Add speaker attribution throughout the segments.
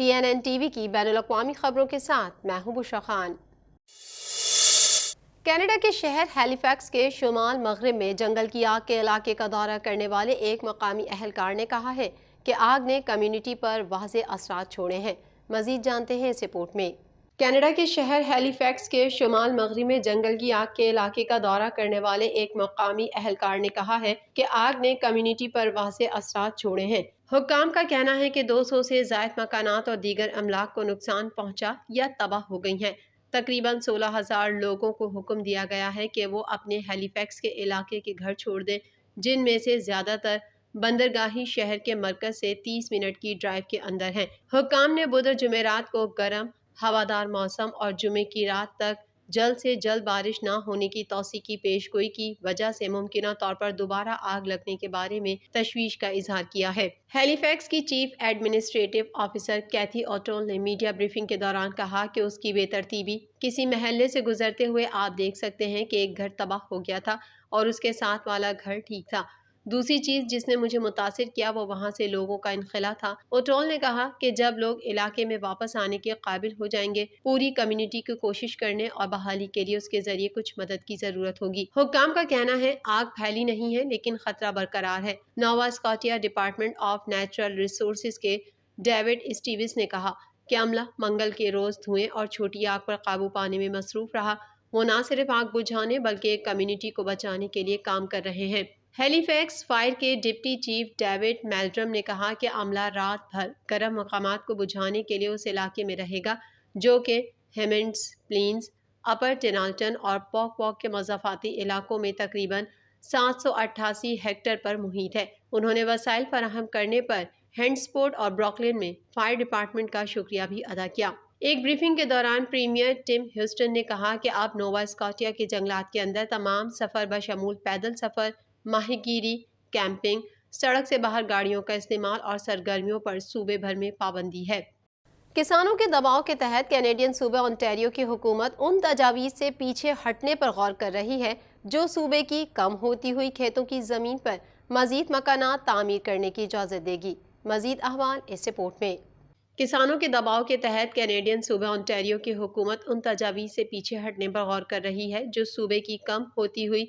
Speaker 1: TNN TV کی بین الاقوامی خبروں کے ساتھ میں ہوں بشرا خان۔ کینیڈا کے شہر ہیلی فیکس کے شمال مغرب میں جنگل کی آگ کے علاقے کا دورہ کرنے والے ایک مقامی اہلکار نے کہا ہے کہ آگ نے کمیونٹی پر واضح اثرات چھوڑے ہیں۔ مزید جانتے ہیں اس رپورٹ میں۔ کینیڈا کے شہر ہیلی فیکس کے شمال مغرب میں جنگل کی آگ کے علاقے کا دورہ کرنے والے ایک مقامی اہلکار نے کہا ہے کہ آگ نے کمیونٹی پر واضح اثرات چھوڑے ہیں۔ حکام کا کہنا ہے کہ 200 سے زائد مکانات اور دیگر املاک کو نقصان پہنچا یا تباہ ہو گئی ہیں۔ تقریباً 16,000 لوگوں کو حکم دیا گیا ہے کہ وہ اپنے ہیلی فیکس کے علاقے کے گھر چھوڑ دیں، جن میں سے زیادہ تر بندرگاہی شہر کے مرکز سے 30 منٹ کی ڈرائیو کے اندر ہیں۔ حکام نے بدھ اور جمعرات کو گرم ہوادار موسم اور جمعے کی رات تک جلد سے جلد بارش نہ ہونے کی توثیق کی پیش گوئی کی وجہ سے ممکنہ طور پر دوبارہ آگ لگنے کے بارے میں تشویش کا اظہار کیا ہے۔ ہیلی فیکس کی چیف ایڈمنسٹریٹو آفیسر کیتھی اوٹول نے میڈیا بریفنگ کے دوران کہا کہ اس کی بے ترتیبی کسی محلے سے گزرتے ہوئے آپ دیکھ سکتے ہیں کہ ایک گھر تباہ ہو گیا تھا اور اس کے ساتھ والا گھر ٹھیک تھا۔ دوسری چیز جس نے مجھے متاثر کیا وہ وہاں سے لوگوں کا انخلا تھا۔ اوٹول نے کہا کہ جب لوگ علاقے میں واپس آنے کے قابل ہو جائیں گے، پوری کمیونٹی کو کوشش کرنے اور بحالی کے لیے اس کے ذریعے کچھ مدد کی ضرورت ہوگی۔ حکام کا کہنا ہے آگ پھیلی نہیں ہے لیکن خطرہ برقرار ہے۔ Nova Scotia department of natural resources کے ڈیوڈ اسٹیوس نے کہا کہ عملہ منگل کے روز دھوئیں اور چھوٹی آگ پر قابو پانے میں مصروف رہا۔ وہ نہ صرف آگ بجھانے بلکہ کمیونٹی کو بچانے کے لیے کام کر رہے ہیں۔ ہیلی فیکس فائر کے ڈپٹی چیف ڈیوڈ میلڈرم نے کہا کہ عملہ رات بھر گرم مقامات کو بجھانے کے لیے اس علاقے میں رہے گا جو کہ ہیمنڈز پلینز، اپر ٹینالٹن اور پوک واک کے مضافاتی علاقوں میں تقریباً 788 ہیکٹر پر محیط ہے۔ انہوں نے وسائل فراہم کرنے پر ہینڈسپورٹ اور بروکلن میں فائر ڈپارٹمنٹ کا شکریہ بھی ادا کیا۔ ایک بریفنگ کے دوران پریمیئر ٹم ہیوسٹن نے کہا کہ اب نووا اسکاٹیا کے جنگلات کے اندر تمام سفر بشمول پیدل سفر، ماہی گیری، کیمپنگ، سڑک سے باہر گاڑیوں کا استعمال اور سرگرمیوں پر صوبے بھر میں پابندی ہے۔ کسانوں کے دباؤ کے تحت کینیڈین صوبہ اونٹاریو کی حکومت ان تجاویز سے پیچھے ہٹنے پر غور کر رہی ہے جو صوبے کی کم ہوتی ہوئی کھیتوں کی زمین پر مزید مکانات تعمیر کرنے کی اجازت دے گی۔ مزید احوال اس رپورٹ میں۔ کسانوں کے دباؤ کے تحت کینیڈین صوبہ اونٹاریو کی حکومت ان تجاویز سے پیچھے ہٹنے پر غور کر رہی ہے جو صوبے کی کم ہوتی ہوئی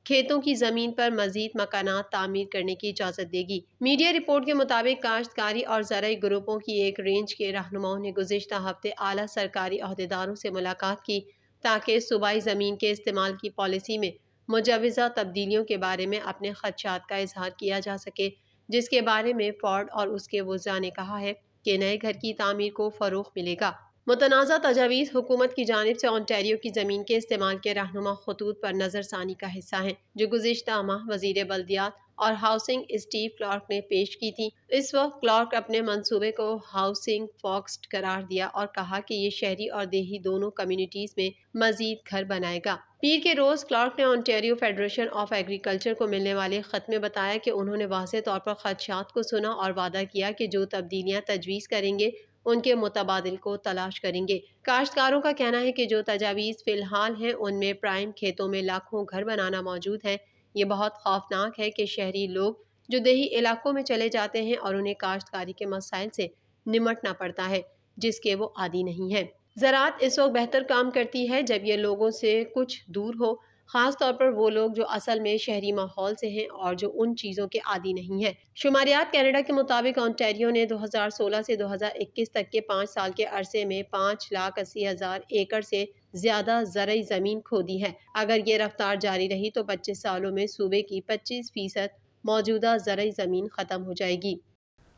Speaker 1: کھیتوں کی زمین پر مزید مکانات تعمیر کرنے کی اجازت دے گی۔ میڈیا رپورٹ کے مطابق کاشتکاری اور زرعی گروپوں کی ایک رینج کے رہنماؤں نے گزشتہ ہفتے اعلیٰ سرکاری عہدیداروں سے ملاقات کی تاکہ صوبائی زمین کے استعمال کی پالیسی میں مجوزہ تبدیلیوں کے بارے میں اپنے خدشات کا اظہار کیا جا سکے، جس کے بارے میں فورڈ اور اس کے وزراء نے کہا ہے کہ نئے گھر کی تعمیر کو فروغ ملے گا۔ متنازع تجاویز حکومت کی جانب سے اونٹاریو کی زمین کے استعمال کے رہنما خطوط پر نظر ثانی کا حصہ ہیں جو گزشتہ ماہ وزیر بلدیات اور ہاؤسنگ اسٹیو کلارک نے پیش کی تھی۔ اس وقت کلارک اپنے منصوبے کو ہاؤسنگ فوکسڈ قرار دیا اور کہا کہ یہ شہری اور دیہی دونوں کمیونٹیز میں مزید گھر بنائے گا۔ پیر کے روز کلارک نے اونٹاریو فیڈریشن آف ایگریکلچر کو ملنے والے خط میں بتایا کہ انہوں نے واضح طور پر خدشات کو سنا اور وعدہ کیا کہ جو تبدیلیاں تجویز کریں گے ان کے متبادل کو تلاش کریں گے۔ کاشتکاروں کا کہنا ہے کہ جو تجاویز فی الحال ہیں ان میں پرائم کھیتوں میں لاکھوں گھر بنانا موجود ہے۔ یہ بہت خوفناک ہے کہ شہری لوگ جو دیہی علاقوں میں چلے جاتے ہیں اور انہیں کاشتکاری کے مسائل سے نمٹنا پڑتا ہے جس کے وہ عادی نہیں ہیں۔ زراعت اس وقت بہتر کام کرتی ہے جب یہ لوگوں سے کچھ دور ہو، خاص طور پر وہ لوگ جو اصل میں شہری ماحول سے ہیں اور جو ان چیزوں کے عادی نہیں ہیں۔ شماریات کینیڈا کے مطابق اونٹاریو نے 2016 سے 2021 تک کے 5 سال کے عرصے میں 5,80,000 ایکڑ سے زیادہ زرعی زمین کھو دی ہے۔ اگر یہ رفتار جاری رہی تو 25 سالوں میں صوبے کی 25% موجودہ زرعی زمین ختم ہو جائے گی۔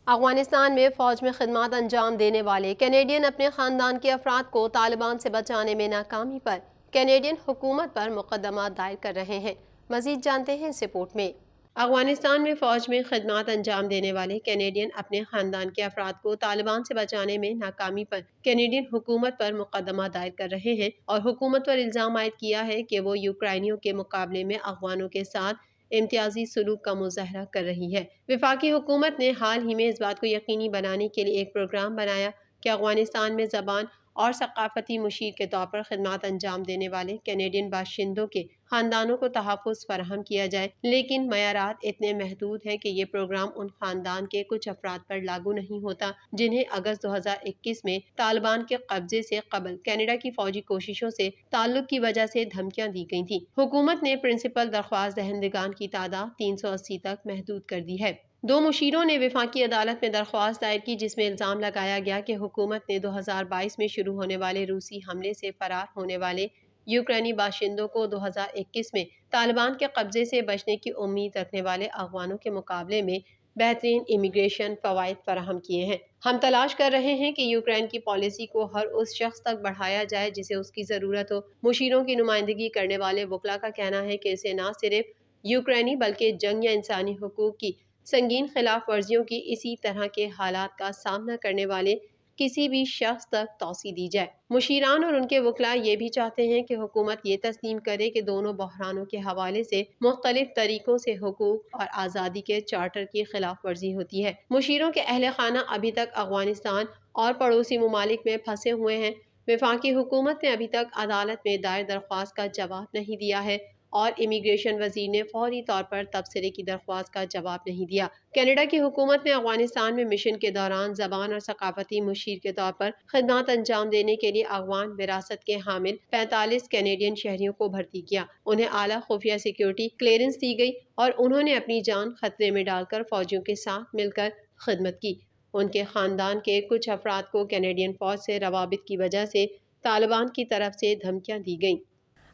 Speaker 1: افغانستان میں فوج میں خدمات انجام دینے والے کینیڈین اپنے خاندان کے افراد کو طالبان سے بچانے میں ناکامی پر کینیڈین حکومت پر مقدمات دائر کر رہے ہیں۔ مزید جانتے ہیں اس رپورٹ میں۔ افغانستان میں فوج میں خدمات انجام دینے والے کینیڈین اپنے خاندان کے افراد کو طالبان سے بچانے میں ناکامی پر کینیڈین حکومت پر مقدمہ دائر کر رہے ہیں اور حکومت پر الزام عائد کیا ہے کہ وہ یوکرائنیوں کے مقابلے میں افغانوں کے ساتھ امتیازی سلوک کا مظاہرہ کر رہی ہے۔ وفاقی حکومت نے حال ہی میں اس بات کو یقینی بنانے کے لیے ایک پروگرام بنایا کہ افغانستان میں زبان اور ثقافتی مشیر کے طور پر خدمات انجام دینے والے کینیڈین باشندوں کے خاندانوں کو تحفظ فراہم کیا جائے، لیکن معیارات اتنے محدود ہیں کہ یہ پروگرام ان خاندان کے کچھ افراد پر لاگو نہیں ہوتا جنہیں اگست 2021 میں طالبان کے قبضے سے قبل کینیڈا کی فوجی کوششوں سے تعلق کی وجہ سے دھمکیاں دی گئی تھیں۔ حکومت نے پرنسپل درخواست دہندگان کی تعداد 380 تک محدود کر دی ہے۔ 2 مشیروں نے وفاقی عدالت میں درخواست دائر کی جس میں الزام لگایا گیا کہ حکومت نے 2022 میں شروع ہونے والے روسی حملے سے فرار ہونے والے یوکرینی باشندوں کو 2021 میں طالبان کے قبضے سے بچنے کی امید رکھنے والے افغانوں کے مقابلے میں بہترین امیگریشن فوائد فراہم کیے ہیں۔ ہم تلاش کر رہے ہیں کہ یوکرین کی پالیسی کو ہر اس شخص تک بڑھایا جائے جسے اس کی ضرورت ہو۔ مشیروں کی نمائندگی کرنے والے وکلاء کا کہنا ہے کہ اسے نہ صرف یوکرینی بلکہ جنگ یا انسانی حقوق کی سنگین خلاف ورزیوں کی اسی طرح کے حالات کا سامنا کرنے والے کسی بھی شخص تک توسیع دی جائے۔ مشیران اور ان کے وکلاء یہ بھی چاہتے ہیں کہ حکومت یہ تسلیم کرے کہ دونوں بحرانوں کے حوالے سے مختلف طریقوں سے حقوق اور آزادی کے چارٹر کی خلاف ورزی ہوتی ہے۔ مشیروں کے اہل خانہ ابھی تک افغانستان اور پڑوسی ممالک میں پھنسے ہوئے ہیں۔ وفاقی حکومت نے ابھی تک عدالت میں دائر درخواست کا جواب نہیں دیا ہے اور امیگریشن وزیر نے فوری طور پر تبصرے کی درخواست کا جواب نہیں دیا۔ کینیڈا کی حکومت نے افغانستان میں مشن کے دوران زبان اور ثقافتی مشیر کے طور پر خدمات انجام دینے کے لیے افغان وراثت کے حامل 45 کینیڈین شہریوں کو بھرتی کیا۔ انہیں اعلیٰ خفیہ سیکیورٹی کلیئرنس دی گئی اور انہوں نے اپنی جان خطرے میں ڈال کر فوجیوں کے ساتھ مل کر خدمت کی۔ ان کے خاندان کے کچھ افراد کو کینیڈین فوج سے روابط کی وجہ سے طالبان کی طرف سے دھمکیاں دی گئیں۔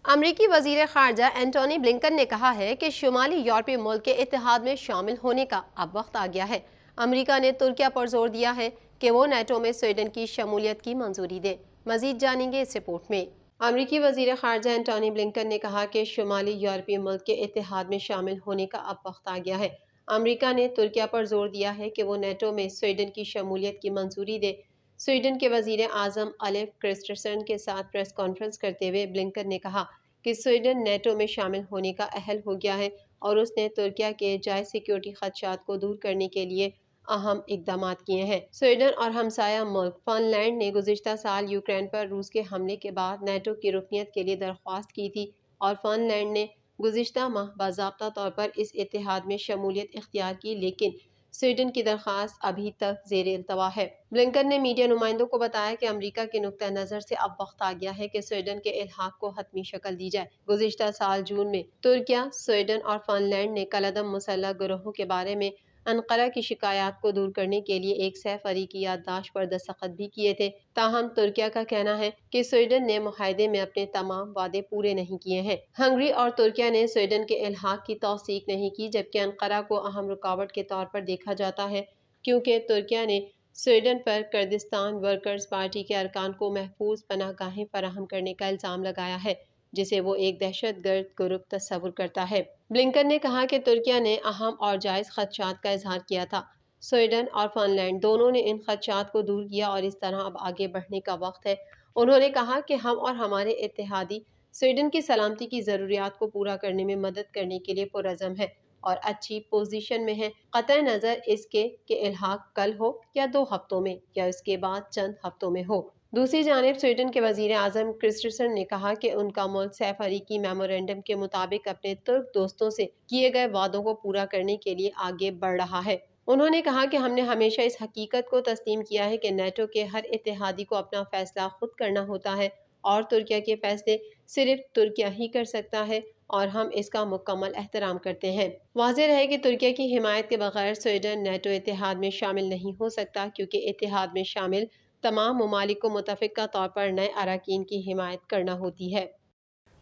Speaker 1: امریکی وزیر خارجہ اینٹونی بلنکن نے کہا ہے کہ شمالی یورپی ملک کے اتحاد میں شامل ہونے کا اب وقت آ گیا ہے۔ امریکہ نے ترکیہ پر زور دیا ہے کہ وہ نیٹو میں سویڈن کی شمولیت کی منظوری دے۔ مزید جانیں گے اس رپورٹ میں۔ امریکی وزیر خارجہ اینٹونی بلنکن نے کہا کہ شمالی یورپی ملک کے اتحاد میں شامل ہونے کا اب وقت آ گیا ہے۔ امریکہ نے ترکیہ پر زور دیا ہے کہ وہ نیٹو میں سویڈن کی شمولیت کی منظوری دے۔ سویڈن کے وزیر اعظم الیف کرسٹرسن کے ساتھ پریس کانفرنس کرتے ہوئے بلنکن نے کہا کہ سویڈن نیٹو میں شامل ہونے کا اہل ہو گیا ہے اور اس نے ترکیہ کے جائز سیکیورٹی خدشات کو دور کرنے کے لیے اہم اقدامات کیے ہیں۔ سویڈن اور ہمسایہ ملک فن لینڈ نے گزشتہ سال یوکرین پر روس کے حملے کے بعد نیٹو کی رکنیت کے لیے درخواست کی تھی اور فن لینڈ نے گزشتہ ماہ باضابطہ طور پر اس اتحاد میں شمولیت اختیار کی، لیکن سویڈن کی درخواست ابھی تک زیر التوا ہے۔ بلنکن نے میڈیا نمائندوں کو بتایا کہ امریکہ کے نقطہ نظر سے اب وقت آ گیا ہے کہ سویڈن کے الحاق کو حتمی شکل دی جائے۔ گزشتہ سال جون میں ترکیہ، سویڈن اور فن لینڈ نے کالعدم مسلح گروہوں کے بارے میں انقرہ کی شکایات کو دور کرنے کے لیے ایک 100 فریقی یادداشت پر دستخط بھی کیے تھے۔ تاہم ترکیہ کا کہنا ہے کہ سویڈن نے معاہدے میں اپنے تمام وعدے پورے نہیں کیے ہیں۔ ہنگری اور ترکیہ نے سویڈن کے الحاق کی توثیق نہیں کی، جبکہ انقرہ کو اہم رکاوٹ کے طور پر دیکھا جاتا ہے کیونکہ ترکیہ نے سویڈن پر کردستان ورکرز پارٹی کے ارکان کو محفوظ پناہ گاہیں فراہم کرنے کا الزام لگایا ہے، جسے وہ ایک دہشت گرد گروپ تصور کرتا ہے۔ بلنکن نے کہا کہ ترکیہ نے اہم اور جائز خدشات کا اظہار کیا تھا۔ سویڈن اور فن لینڈ دونوں نے ان خدشات کو دور کیا اور اس طرح اب آگے بڑھنے کا وقت ہے۔ انہوں نے کہا کہ ہم اور ہمارے اتحادی سویڈن کی سلامتی کی ضروریات کو پورا کرنے میں مدد کرنے کے لیے پرعزم ہیں اور اچھی پوزیشن میں ہیں، قطع نظر اس کے کہ الحاق کل ہو یا 2 ہفتوں میں یا اس کے بعد چند ہفتوں میں ہو۔ دوسری جانب سویڈن کے وزیر اعظم کرسٹرسن نے کہا کہ ان کا ملک 100 فریقی میمورنڈم کے مطابق اپنے ترک دوستوں سے کیے گئے وعدوں کو پورا کرنے کے لیے آگے بڑھ رہا ہے۔ انہوں نے کہا کہ ہم نے ہمیشہ اس حقیقت کو تسلیم کیا ہے کہ نیٹو کے ہر اتحادی کو اپنا فیصلہ خود کرنا ہوتا ہے اور ترکیہ کے فیصلے صرف ترکیہ ہی کر سکتا ہے اور ہم اس کا مکمل احترام کرتے ہیں۔ واضح رہے کہ ترکیہ کی حمایت کے بغیر سویڈن نیٹو اتحاد میں شامل نہیں ہو سکتا کیونکہ اتحاد میں شامل تمام ممالک کو متفقہ طور پر نئے اراکین کی حمایت کرنا ہوتی ہے۔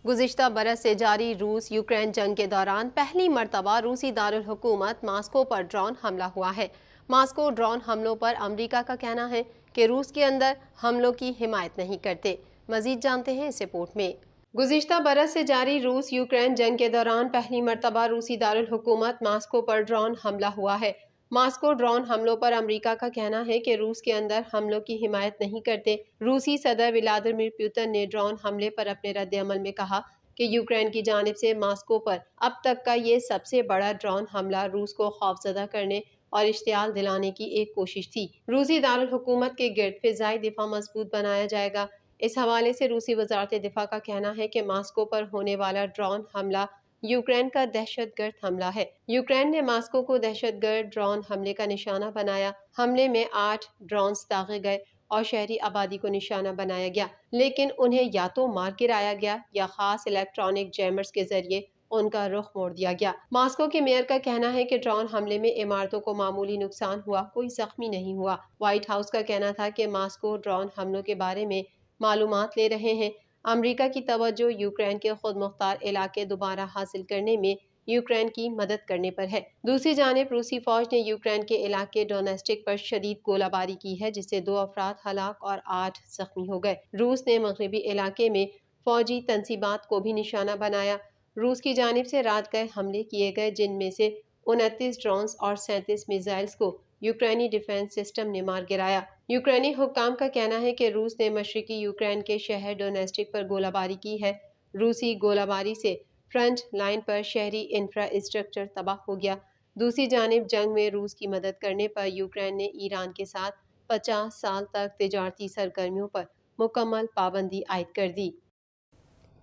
Speaker 1: گزشتہ برس سے جاری روس یوکرین جنگ کے دوران پہلی مرتبہ روسی دارالحکومت ماسکو پر ڈرون حملہ ہوا ہے۔ ماسکو ڈرون حملوں پر امریکہ کا کہنا ہے کہ روس کے اندر حملوں کی حمایت نہیں کرتے۔ مزید جانتے ہیں اس رپورٹ میں۔ گزشتہ برس سے جاری روس یوکرین جنگ کے دوران پہلی مرتبہ روسی دارالحکومت ماسکو پر ڈرون حملہ ہوا ہے۔ ماسکو ڈرون حملوں پر امریکہ کا کہنا ہے کہ روس کے اندر حملوں کی حمایت نہیں کرتے۔ روسی صدر ولادیمیر پوتن نے ڈرون حملے پر اپنے رد عمل میں کہا کہ یوکرین کی جانب سے ماسکو پر اب تک کا یہ سب سے بڑا ڈرون حملہ روس کو خوفزدہ کرنے اور اشتعال دلانے کی ایک کوشش تھی۔ روسی دارالحکومت کے گرد فضائی دفاع مضبوط بنایا جائے گا۔ اس حوالے سے روسی وزارت دفاع کا کہنا ہے کہ ماسکو پر ہونے والا ڈرون حملہ یوکرین کا دہشت گرد حملہ ہے۔ یوکرین نے ماسکو کو دہشت گرد ڈرون حملے کا نشانہ بنایا۔ حملے میں 8 ڈرونز داغے گئے اور شہری آبادی کو نشانہ بنایا گیا، لیکن انہیں یا تو مار گرایا گیا یا خاص الیکٹرانک جیمرز کے ذریعے ان کا رخ موڑ دیا گیا۔ ماسکو کے میئر کا کہنا ہے کہ ڈرون حملے میں عمارتوں کو معمولی نقصان ہوا، کوئی زخمی نہیں ہوا۔ وائٹ ہاؤس کا کہنا تھا کہ ماسکو ڈرون حملوں کے بارے میں معلومات لے رہے ہیں۔ امریکہ کی توجہ یوکرین کے خود مختار علاقے دوبارہ حاصل کرنے میں یوکرین کی مدد کرنے پر ہے۔ دوسری جانب روسی فوج نے یوکرین کے علاقے ڈونیسٹک پر شدید گولہ باری کی ہے، جس سے 2 افراد ہلاک اور 8 زخمی ہو گئے۔ روس نے مغربی علاقے میں فوجی تنصیبات کو بھی نشانہ بنایا۔ روس کی جانب سے رات گئے حملے کیے گئے، جن میں سے 29 ڈرونز اور 37 میزائلز کو یوکرینی ڈیفنس سسٹم نے مار گرایا۔ یوکرینی حکام کا کہنا ہے کہ روس نے مشرقی یوکرین کے شہر ڈونیسٹک پر گولہ باری کی ہے۔ روسی گولہ باری سے فرنٹ لائن پر شہری انفراسٹرکچر تباہ ہو گیا۔ دوسری جانب جنگ میں روس کی مدد کرنے پر یوکرین نے ایران کے ساتھ 50 سال تک تجارتی سرگرمیوں پر مکمل پابندی عائد کر دی۔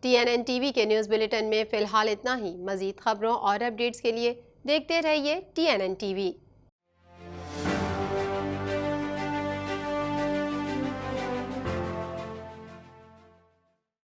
Speaker 1: TNN TV کے نیوز بلیٹن میں فی الحال اتنا ہی۔ مزید خبروں اور اپڈیٹس کے لیے دیکھتے رہیے TNN TV۔